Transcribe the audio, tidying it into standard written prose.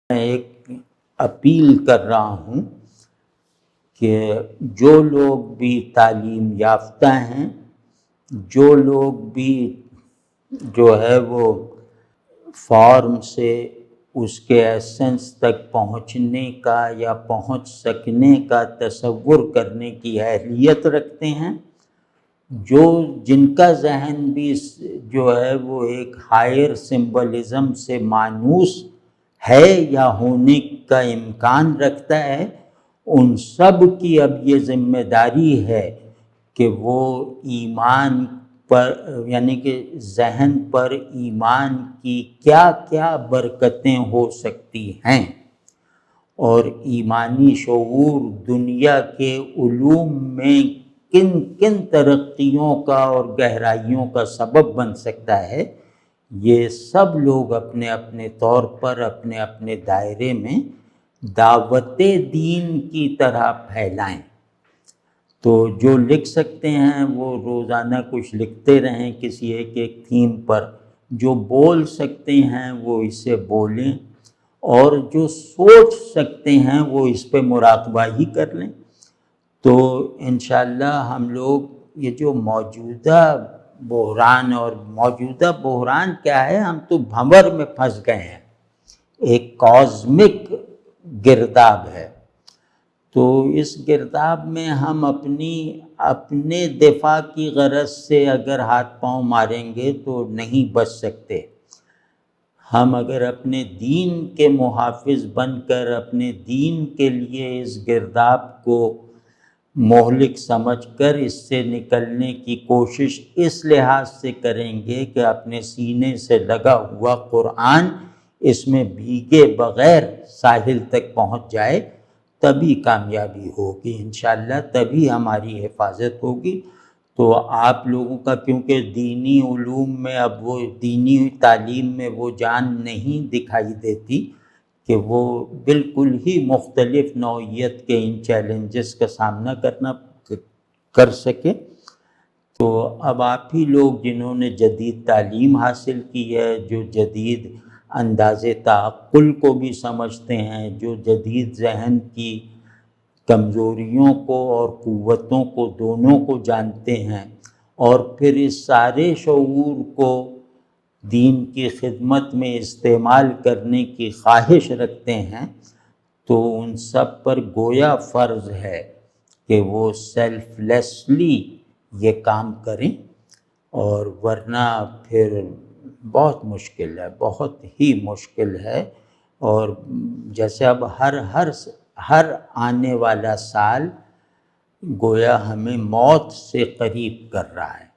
میں ایک اپیل کر رہا ہوں کہ جو لوگ بھی تعلیم یافتہ ہیں، جو لوگ بھی جو ہے وہ فارم سے اس کے ایسنس تک پہنچنے کا یا پہنچ سکنے کا تصور کرنے کی اہلیت رکھتے ہیں، جن کا ذہن بھی جو ہے وہ ایک ہائر سمبلزم سے مانوس ہے یا ہونے کا امکان رکھتا ہے، ان سب کی اب یہ ذمہ داری ہے کہ وہ ایمان پر یعنی کہ ذہن پر ایمان کی کیا کیا برکتیں ہو سکتی ہیں اور ایمانی شعور دنیا کے علوم میں کن کن ترقیوں کا اور گہرائیوں کا سبب بن سکتا ہے، یہ سب لوگ اپنے اپنے طور پر اپنے اپنے دائرے میں دعوت دین کی طرح پھیلائیں۔ تو جو لکھ سکتے ہیں وہ روزانہ کچھ لکھتے رہیں کسی ایک تھیم پر، جو بول سکتے ہیں وہ اسے بولیں، اور جو سوچ سکتے ہیں وہ اس پہ مراقبہ ہی کر لیں۔ تو انشاءاللہ ہم لوگ یہ جو موجودہ بحران کیا ہے، ہم تو بھنور میں پھنس گئے ہیں، ایک کازمک گرداب ہے۔ تو اس گرداب میں ہم اپنے دفاع کی غرض سے اگر ہاتھ پاؤں ماریں گے تو نہیں بچ سکتے۔ ہم اگر اپنے دین کے محافظ بن کر اپنے دین کے لیے اس گرداب کو مہلک سمجھ کر اس سے نکلنے کی کوشش اس لحاظ سے کریں گے کہ اپنے سینے سے لگا ہوا قرآن اس میں بھیگے بغیر ساحل تک پہنچ جائے، تبھی کامیابی ہوگی انشاءاللہ، تبھی ہماری حفاظت ہوگی۔ تو آپ لوگوں کا کیونکہ دینی علوم میں اب وہ دینی تعلیم میں وہ جان نہیں دکھائی دیتی کہ وہ بالکل ہی مختلف نوعیت کے ان چیلنجز کا سامنا کر سکے، تو اب آپ ہی لوگ جنہوں نے جدید تعلیم حاصل کی ہے، جو جدید انداز تعقل کو بھی سمجھتے ہیں، جو جدید ذہن کی کمزوریوں کو اور قوتوں کو دونوں کو جانتے ہیں، اور پھر اس سارے شعور کو دین کی خدمت میں استعمال کرنے کی خواہش رکھتے ہیں، تو ان سب پر گویا فرض ہے کہ وہ سیلف لیسلی یہ کام کریں، اور ورنہ پھر بہت مشکل ہے، بہت ہی مشکل ہے۔ اور جیسے اب ہر آنے والا سال گویا ہمیں موت سے قریب کر رہا ہے۔